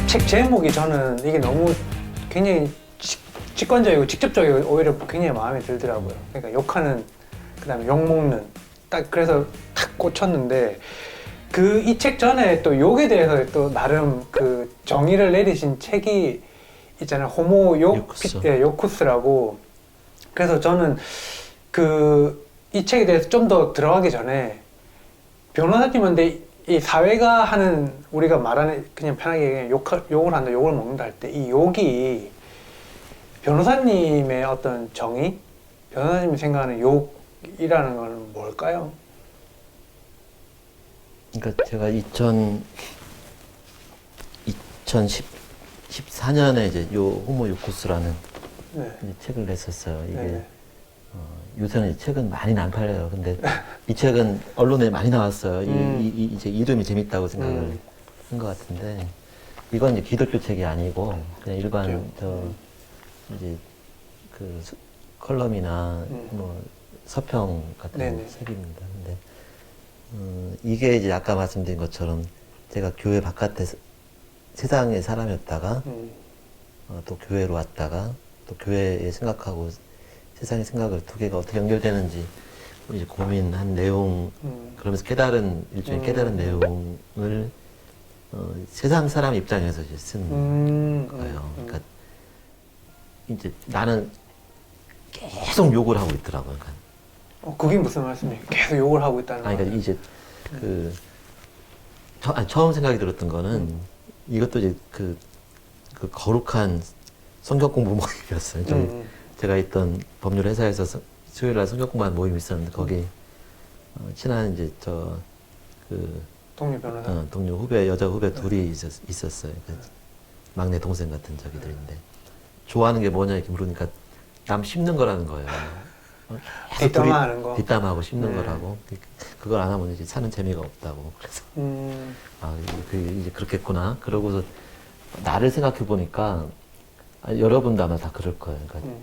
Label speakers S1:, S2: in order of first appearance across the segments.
S1: 책 제목이 저는 이게 너무 굉장히 직관적이고 직접적이고 오히려 굉장히 마음에 들더라고요. 그러니까 욕하는, 그다음에 욕먹는, 딱 그래서 탁 꽂혔는데, 그 이 책 전에 또 욕에 대해서 또 나름 그 정의를 내리신 책이 있잖아요. 호모
S2: 요쿠스.
S1: 요쿠스라고. 그래서 저는 그 이 책에 대해서 좀 더 들어가기 전에 변호사님한테 이 사회가 하는, 우리가 말하는, 그냥 편하게 욕을 한다, 욕을 먹는다 할 때 이 욕이 변호사님의 어떤 정의? 변호사님이 생각하는 욕이라는 건 뭘까요?
S2: 그러니까 제가 2014년에 이제 요 호모 요쿠스라는
S1: 네.
S2: 이제 책을 냈었어요. 이게
S1: 네.
S2: 요새는 이 책은 많이 안 팔려요. 근데 이 책은 언론에 많이 나왔어요. 이제 이름이 재밌다고 생각을 한 것 같은데, 이건 이제 기독교 책이 아니고 그냥 일반 이제 그 컬럼이나 뭐 서평 같은
S1: 네네.
S2: 책입니다. 근데 이게 이제 아까 말씀드린 것처럼 제가 교회 바깥에 세상의 사람이었다가 또 교회로 왔다가 또 교회에 생각하고 세상의 생각을 두 개가 어떻게 연결되는지 이제 고민한 내용, 그러면서 깨달은, 일종의 깨달은 내용을 세상 사람 입장에서 이제 쓴 거예요. 그러니까 이제 나는 계속 욕을 하고 있더라고요. 그러니까
S1: 그게 무슨 말씀이에요? 계속 욕을 하고 있다는 거.
S2: 그러니까 이제 처음 생각이 들었던 거는 이것도 이제 그 거룩한 성경 공부 모임이었어요. 제가 있던 법률 회사에서 수요일 날 성경 공부하는 모임이 있었는데, 거기 친한 이제
S1: 동료 변호사.
S2: 동료 후배, 여자 후배 둘이 있었어요. 그 막내 동생 같은 저기들인데, 좋아하는 게 뭐냐 이렇게 물으니까 남 씹는 거라는 거예요.
S1: 뒷담화하는 거.
S2: 뒷담화하고 씹는 거라고. 그걸 안 하면 이제 사는 재미가 없다고. 그래서 이제 그렇겠구나. 그러고서 나를 생각해 보니까 여러분도 아마 다 그럴 거예요. 그러니까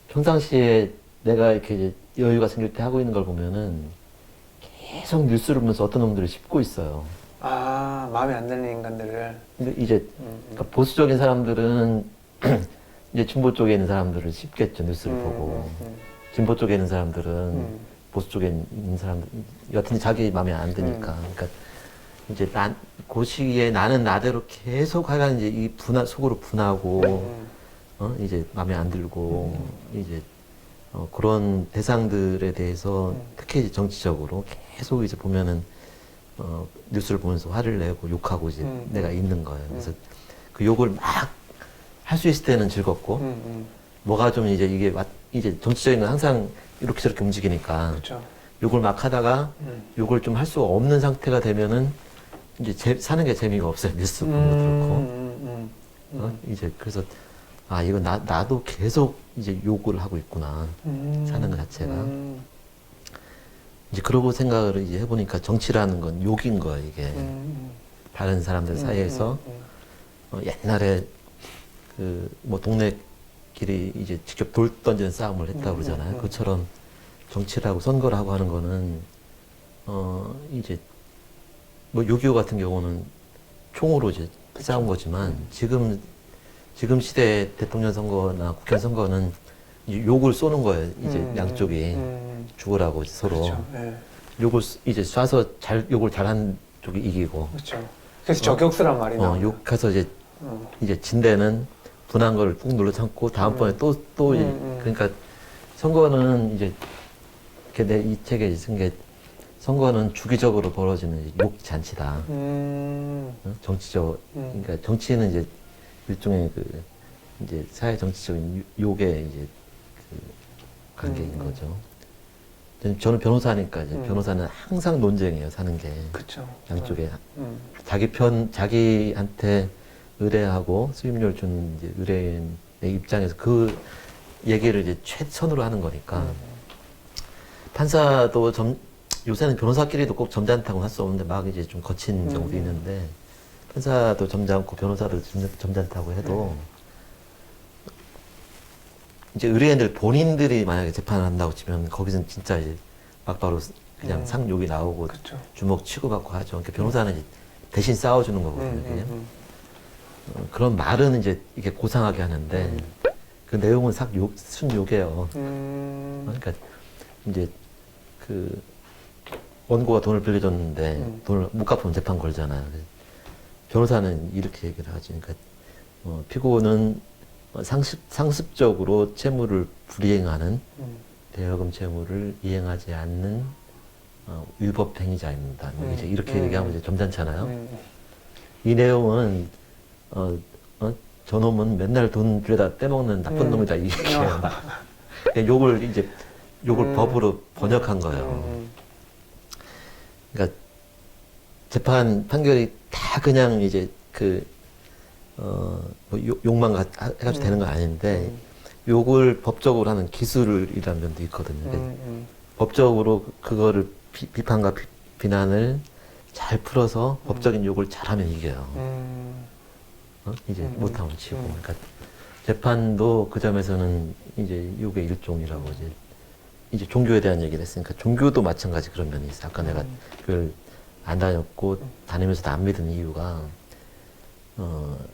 S2: 평상시에 내가 이렇게 이제 여유가 생길 때 하고 있는 걸 보면은 계속 뉴스를 보면서 어떤 놈들을 씹고 있어요.
S1: 아, 마음에 안 드는 인간들을.
S2: 근데 이제 그러니까 보수적인 사람들은 이제 진보 쪽에 있는 사람들을 씹겠죠, 뉴스를 보고. 진보 쪽에 있는 사람들은 보수 쪽에 있는 사람들, 여튼 자기 마음에 안 드니까. 그러니까 이제 그 시기에 나는 나대로 계속 하여간 이제 이 속으로 분하고, 이제 마음에 안 들고, 이제 그런 대상들에 대해서 특히 이제 정치적으로 계속 이제 보면은 뉴스를 보면서 화를 내고 욕하고 이제 내가 있는 거예요. 그래서 그 욕을 막 할 수 있을 때는 즐겁고, 뭐가 좀 이제 이제 정치적인 건 항상 이렇게 저렇게 움직이니까,
S1: 그렇죠.
S2: 욕을 막 하다가 욕을 좀 할 수가 없는 상태가 되면은 이제 사는 게 재미가 없어요. 뉴스 보는 것도 그렇고. 이제 그래서 이건 나도 계속 이제 욕을 하고 있구나. 사는 것 자체가. 이제 그러고 생각을 이제 해보니까 정치라는 건 욕인 거예요, 이게. 다른 사람들 사이에서. 옛날에 뭐 동네끼리 이제 직접 돌 던지는 싸움을 했다고 그러잖아요. 그것처럼 정치라고 선거를 하고 하는 거는, 이제 뭐 6.25 같은 경우는 총으로 이제 싸운 거지만, 지금 시대 대통령 선거나 국회 선거는 욕을 쏘는 거예요. 이제 양쪽이 죽으라고 서로.
S1: 그렇죠. 네.
S2: 욕을 이제 쏴서 욕을 잘한 쪽이 이기고.
S1: 그렇죠. 그래서 저격수란 말이 나와요.
S2: 욕해서 이제 진 데는 분한 걸 꾹 눌러 참고 다음번에 또 그러니까 선거는 이제 이 책에 쓴 게, 선거는 주기적으로 벌어지는 욕 잔치다. 정치적, 그러니까 정치는 이제 일종의 이제 사회 정치적인 욕의 이제 관계인 거죠. 저는 변호사니까 이제 변호사는 항상 논쟁이에요, 사는 게.
S1: 그렇죠.
S2: 양쪽에 자기한테 의뢰하고 수임료를 주는 이제 의뢰인의 입장에서 그 얘기를 이제 최선으로 하는 거니까. 판사도 요새는 변호사끼리도 꼭 점잖다고 할 수 없는데 막 이제 좀 거친 경우도 있는데, 판사도 점잖고 변호사도 점잖다고 해도 이제 의뢰인들 본인들이 만약에 재판을 한다고 치면 거기서는 진짜 이제 막바로 그냥 상욕이 나오고
S1: 그쵸.
S2: 주먹 치고받고 하죠. 그러니까 변호사는 이제 대신 싸워주는 거거든요. 그냥. 그런 말은 이제 이게 고상하게 하는데 그 내용은 순욕이에요. 그러니까 이제 그 원고가 돈을 빌려줬는데 돈을 못 갚으면 재판 걸잖아요. 변호사는 이렇게 얘기를 하지. 그러니까 피고는 상습적으로 채무를 불이행하는 대여금 채무를 이행하지 않는 위법 행위자입니다. 이제 이렇게 얘기하면 이제 점잖잖아요. 이 내용은 저놈은 맨날 돈 빌려다 떼먹는 나쁜 놈이다 이렇게 욕을 법으로 번역한 거예요. 그러니까 재판 판결이 다 그냥 이제 욕만 해가지고 되는 건 아닌데 욕을 법적으로 하는 기술이라는 면도 있거든요. 법적으로 그거를 비판과 비난을 잘 풀어서 법적인 욕을 잘하면 이겨요. 이제 못하면 치고. 그러니까 재판도 그 점에서는 이제 욕의 일종이라고 이제 종교에 대한 얘기를 했으니까 종교도 마찬가지 그런 면이 있어요. 아까 내가 교회를 안 다녔고 다니면서도 안 믿은 이유가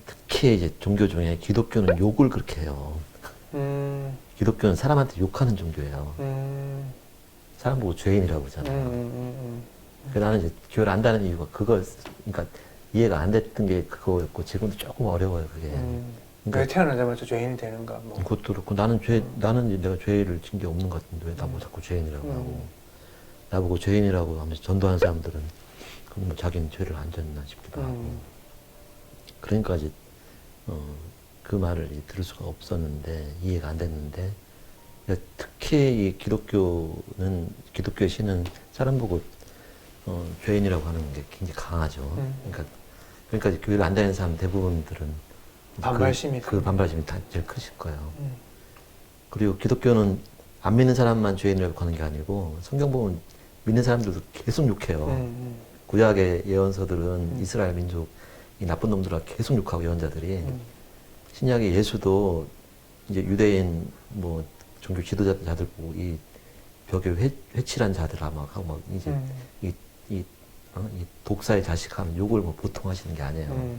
S2: 특히 이제 종교 중에 기독교는 욕을 그렇게 해요. 기독교는 사람한테 욕하는 종교예요. 사람 보고 죄인이라고 그러잖아요. 그래서 나는 이제 교회를 안 다니는 이유가 그러니까 이해가 안 됐던 게 그거였고 지금도 조금 어려워요 그게.
S1: 왜 태어나자마자 죄인이 되는가? 뭐.
S2: 그것도 그렇고 나는 이제 내가 죄를 진 게 없는 것 같은데 왜 나보고 자꾸 죄인이라고 하고 나보고 죄인이라고 하면서 전도하는 사람들은 그럼 뭐 자기는 죄를 안 졌나 싶기도 하고. 그러니까 이제 그 말을 들을 수가 없었는데 이해가 안 됐는데 특히 이 기독교의 신은 사람 보고 죄인이라고 하는 게 굉장히 강하죠. 그러니까 이제 교회를 안 다니는 사람 대부분들은
S1: 반발심이
S2: 그 반발심이 다 제일 크실 거예요. 그리고 기독교는 안 믿는 사람만 죄인이라고 하는 게 아니고 성경 보면 믿는 사람들도 계속 욕해요. 구약의 예언서들은 이스라엘 민족 이 나쁜 놈들아 계속 욕하고 예언자들이 신약의 예수도 이제 유대인 뭐 종교 지도자들 보고 이 벽에 회칠한 자들아 막 하고 막 이제 이 독사의 자식 하면 욕을 뭐 보통 하시는 게 아니에요.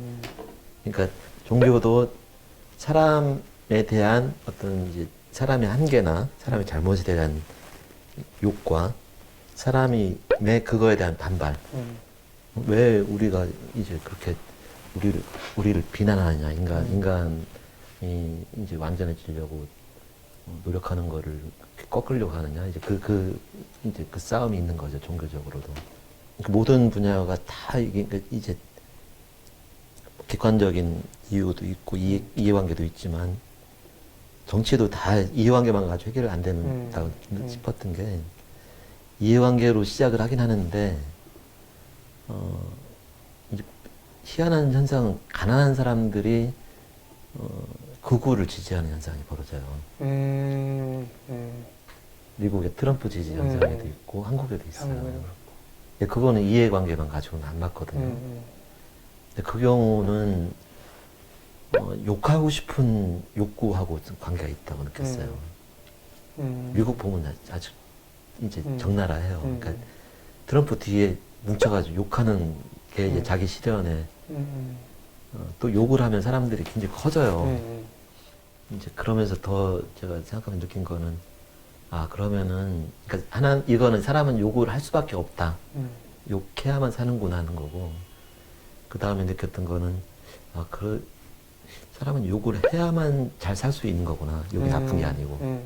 S2: 그러니까 종교도 사람에 대한 어떤 이제 사람의 한계나 사람의 잘못에 대한 욕과 사람이 그거에 대한 반발. 왜 우리가 이제 그렇게 우리를 비난하느냐 인간이 이제 완전해지려고 노력하는 거를 꺾으려고 하느냐 이제 이제 그 싸움이 있는 거죠 종교적으로도. 모든 분야가 다 이제 객관적인 이유도 있고 이해관계도 있지만 정치도 다 이해관계만 가지고 해결이 안 된다고 싶었던 게 이해관계로 시작을 하긴 하는데 이제 희한한 현상은 가난한 사람들이 극우를 지지하는 현상이 벌어져요. 미국의 트럼프 지지 현상에도 있고 한국에도 있어요. 그거는 이해관계만 가지고는 안 맞거든요. 근데 그 경우는 욕하고 싶은 욕구하고 좀 관계가 있다고 느꼈어요. 미국 보면 아주 이제 적나라해요. 그러니까 트럼프 뒤에 뭉쳐가지고 욕하는 게 이제 자기 실현에 또 욕을 하면 사람들이 굉장히 커져요. 이제 그러면서 더 제가 생각하면 느낀 거는 그러면은 그러니까 이거는 사람은 욕을 할 수밖에 없다. 욕해야만 사는구나 하는 거고 그 다음에 느꼈던 거는 사람은 욕을 해야만 잘 살 수 있는 거구나. 욕이 나쁜 게 아니고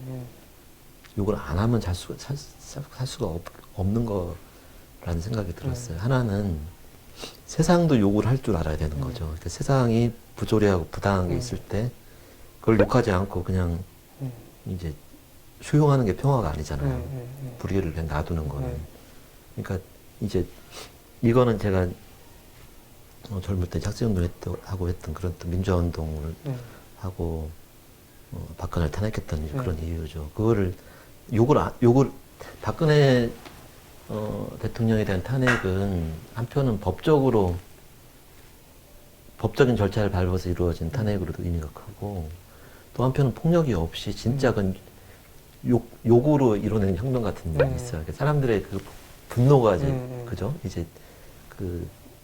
S2: 욕을 안 하면 살 수가 없는 거라는 생각이 들었어요. 하나는 세상도 욕을 할 줄 알아야 되는 거죠. 그러니까 세상이 부조리하고 부당한 게 있을 때 그걸 욕하지 않고 그냥 이제 수용하는 게 평화가 아니잖아요. 불의를 그냥 놔두는 거는. 그러니까 이제 이거는 제가 젊을 때 학생운동 하고 했던 그런 또 민주화운동을 하고 박근혜를 탄핵했던 그런 이유죠. 그거를 욕을 박근혜 대통령에 대한 탄핵은 한편은 법적인 절차를 밟아서 이루어진 탄핵으로도 의미가 크고 또 한편은 폭력이 없이 진짜 욕으로 이루어낸 혁명 같은 게 있어요. 그러니까 사람들의 그 분노가 그죠? 이제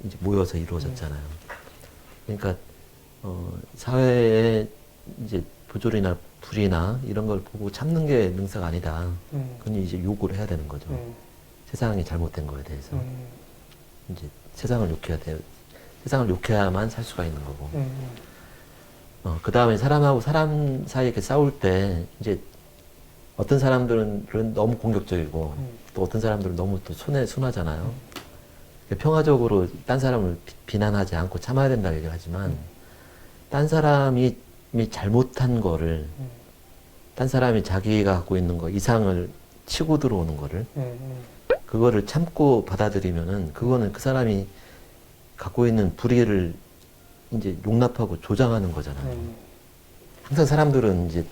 S2: 이제 모여서 이루어졌잖아요. 그러니까 사회에 이제 부조리나 불이나 이런 걸 보고 참는 게 능사가 아니다. 그건 이제 욕을 해야 되는 거죠. 세상이 잘못된 거에 대해서. 이제 세상을 욕해야 돼요. 세상을 욕해야만 살 수가 있는 거고. 그 다음에 사람하고 사람 사이에 이렇게 싸울 때, 이제 어떤 사람들은 너무 공격적이고, 또 어떤 사람들은 너무 또 순하잖아요. 평화적으로 딴 사람을 비난하지 않고 참아야 된다고 얘기를 하지만, 딴 사람이 잘못한 거를, 딴 사람이 자기가 갖고 있는 거 이상을 치고 들어오는 거를, 그거를 참고 받아들이면은, 그거는 그 사람이 갖고 있는 불의를 이제 용납하고 조장하는 거잖아요. 항상 사람들은 이제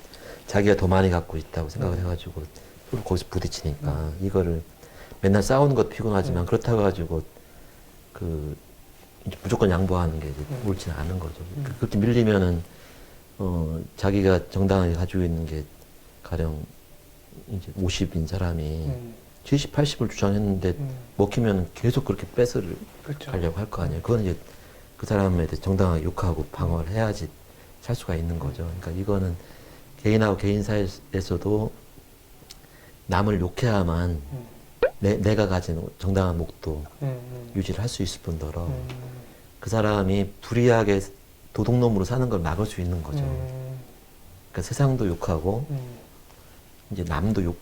S2: 자기가 더 많이 갖고 있다고 생각을 해가지고 서로 거기서 부딪히니까 이거를 맨날 싸우는 것도 피곤하지만 그렇다고 해가지고 그 이제 무조건 양보하는 게 이제 옳지는 않은 거죠. 그렇게 밀리면은 자기가 정당하게 가지고 있는 게 가령 이제 50인 사람이 70, 80을 주장했는데 먹히면 계속 그렇게 뺏을
S1: 그렇죠.
S2: 가려고 할 거 아니에요. 그건 이제 그 사람에 대해 정당하게 욕하고 방어를 해야지 살 수가 있는 거죠. 그러니까 이거는 개인하고 개인 사이에서도 남을 욕해야만 내가 가진 정당한 목도 유지를 할 수 있을 뿐더러 그 사람이 불의하게 도둑놈으로 사는 걸 막을 수 있는 거죠. 그러니까 세상도 욕하고 이제 남도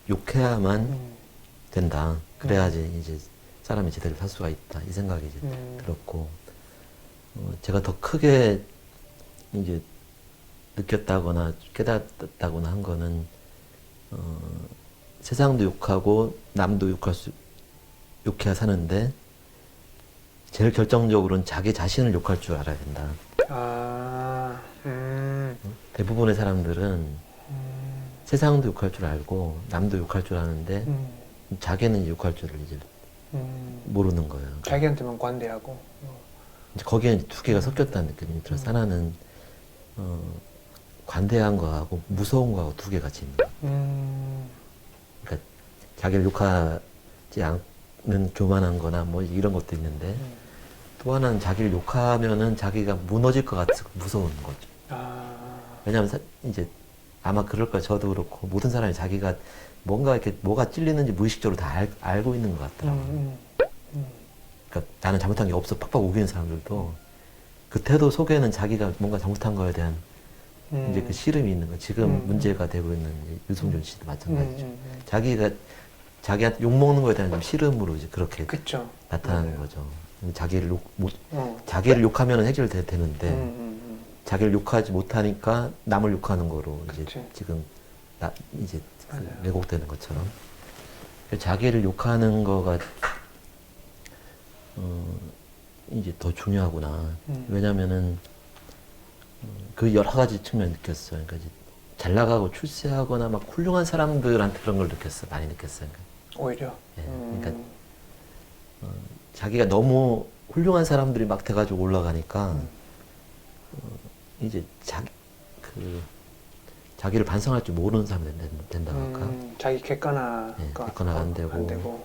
S2: 욕해야만 된다. 그래야지 이제 사람이 제대로 살 수가 있다. 이 생각이 이제 들었고, 제가 더 크게 이제 느꼈다거나 깨닫다거나 한 거는, 세상도 욕하고 남도 욕해야 사는데, 제일 결정적으로는 자기 자신을 욕할 줄 알아야 된다. 대부분의 사람들은 세상도 욕할 줄 알고 남도 욕할 줄 아는데 자기는 욕할 줄을 이제 모르는 거예요.
S1: 자기한테만 관대하고.
S2: 이제 거기에 두 개가 섞였다는 느낌이 들어서 하나는 관대한 거하고 무서운 거하고 두 개 같이 있는 거예요. 그러니까 자기를 욕하지 않는 교만한 거나 뭐 이런 것도 있는데 또 하나는 자기를 욕하면은 자기가 무너질 것 같아서 무서운 거죠. 왜냐하면 이제 아마 그럴 거예요. 저도 그렇고 모든 사람이 자기가 뭔가 이렇게 뭐가 찔리는지 무의식적으로 다 알고 있는 것 같더라고요. 그러니까 나는 잘못한 게 없어 팍팍 우기는 사람들도 그 태도 속에는 자기가 뭔가 잘못한 거에 대한 이제 그 씨름이 있는 거. 지금 문제가 되고 있는 유승준 씨도 마찬가지죠. 자기한테 욕 먹는 거에 대한 좀 씨름으로 이제 그렇게
S1: 그쵸.
S2: 나타나는 거죠. 자기를 욕하면 해결되는데 자기를 욕하지 못하니까 남을 욕하는 거로 이제
S1: 그치.
S2: 지금 이제 그
S1: 맞아요.
S2: 왜곡되는 것처럼 자기를 욕하는 거가 이제 더 중요하구나. 왜냐면은 그 여러 가지 측면 느꼈어요. 그러니까 이제 잘 나가고 출세하거나 막 훌륭한 사람들한테 그런 걸 느꼈어요. 많이 느꼈어요.
S1: 오히려.
S2: 예, 그러니까 자기가 너무 훌륭한 사람들이 막 돼가지고 올라가니까 이제 자기를 반성할 줄 모르는 사람이 된다고 할까?
S1: 자기 객관화가
S2: 예, 객관화가 안 되고.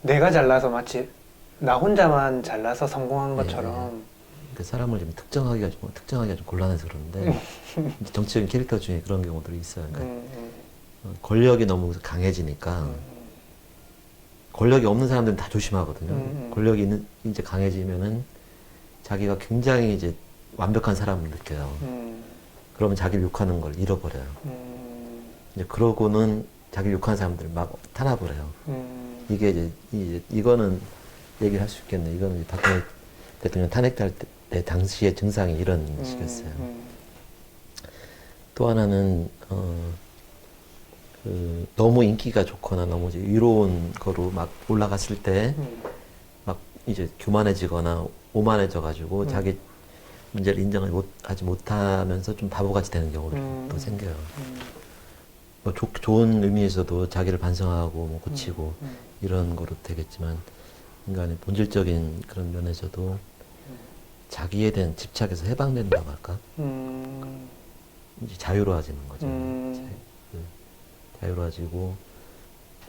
S1: 내가 잘나서 마치 나 혼자만 잘나서 성공한 것처럼.
S2: 그 사람을 좀 특정하기가 좀 곤란해서 그러는데 이제 정치적인 캐릭터 중에 그런 경우들이 있어요. 그러니까 권력이 너무 강해지니까 권력이 없는 사람들은 다 조심하거든요. 권력이 이제 강해지면은 자기가 굉장히 이제 완벽한 사람을 느껴요. 그러면 자기를 욕하는 걸 잃어버려요. 이제 그러고는 자기를 욕하는 사람들 막 탄압을 해요. 이게 이제 이거는 얘기를 할 수 있겠네. 이거는 이제 박근혜 대통령 탄핵될 때 당시의 증상이 이런 식이었어요. 또 하나는 너무 인기가 좋거나 너무 이제 위로운 거로 막 올라갔을 때 막 이제 교만해지거나 오만해져가지고 자기 문제를 인정을 하지 못하면서 좀 바보같이 되는 경우도 또 생겨요. 뭐 좋은 의미에서도 자기를 반성하고 뭐 고치고 이런 거로 되겠지만 인간의 본질적인 그런 면에서도 자기에 대한 집착에서 해방된다고 할까? 이제 자유로워지는 거죠. 자유로워지고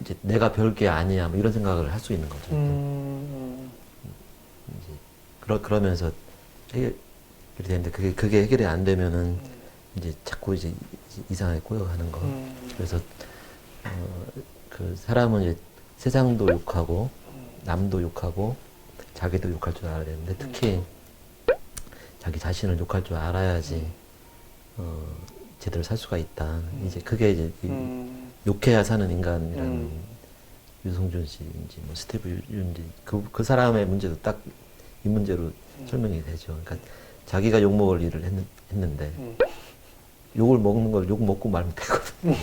S2: 이제 내가 별게 아니야 뭐 이런 생각을 할 수 있는 거죠. 이제 그러면서 해결이 되는데 그게 해결이 안 되면은 이제 자꾸 이제 이상하게 꼬여가는 거. 그래서 그 사람은 이제 세상도 욕하고 남도 욕하고 자기도 욕할 줄 알아야 되는데 특히 자기 자신을 욕할 줄 알아야지 제대로 살 수가 있다. 이제 그게 이제 욕해야 사는 인간이라는 유승준 씨인지 뭐 스티브 윤지 그 사람의 문제도 딱 이 문제로 설명이 되죠. 그러니까 자기가 욕 먹을 일을 했는데 욕을 먹는 걸 욕 먹고 말면 되거든요.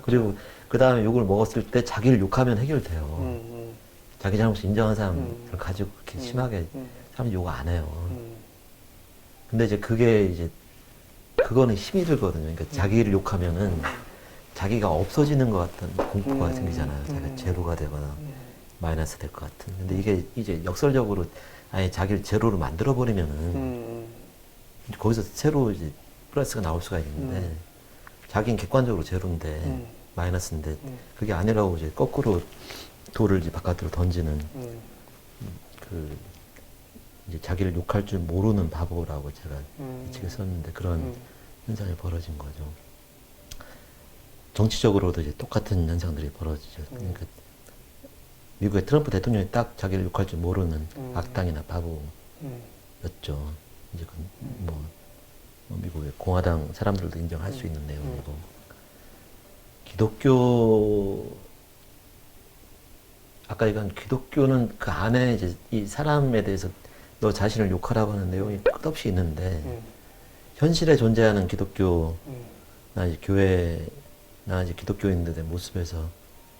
S2: 그리고 그 다음에 욕을 먹었을 때 자기를 욕하면 해결돼요. 자기 잘못을 인정한 사람을 가지고 그렇게 심하게 사람들이 욕 안 해요. 근데 이제 그게 이제 그거는 힘이 들거든요. 그러니까 자기를 욕하면은 자기가 없어지는 것 같은 공포가 생기잖아요. 자기가 제로가 되거나 마이너스 될 것 같은. 근데 이게 이제 역설적으로 아예 자기를 제로로 만들어 버리면은 거기서 새로 이제 플러스가 나올 수가 있는데 자기는 객관적으로 제로인데 마이너스인데 그게 아니라고 이제 거꾸로 돌을 이제 바깥으로 던지는 그 이제 자기를 욕할 줄 모르는 바보라고 제가 이 책에 썼는데 그런 현상이 벌어진 거죠. 정치적으로도 이제 똑같은 현상들이 벌어지죠. 그러니까 미국의 트럼프 대통령이 딱 자기를 욕할 줄 모르는 악당이나 바보였죠. 이제 뭐 미국의 공화당 사람들도 인정할 수 있는 내용이고 기독교 아까 얘기한 기독교는 그 안에 이제 이 사람에 대해서 너 자신을 욕하라고 하는 내용이 끝없이 있는데 현실에 존재하는 기독교나 이제 교회나 이제 기독교인들의 모습에서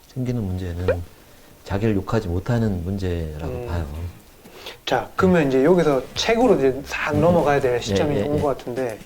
S2: 생기는 문제는 자기를 욕하지 못하는 문제라고 봐요.
S1: 자, 그러면 이제 여기서 책으로 이제 싹 넘어가야 될 시점이
S2: 예, 예,
S1: 온
S2: 예.
S1: 것 같은데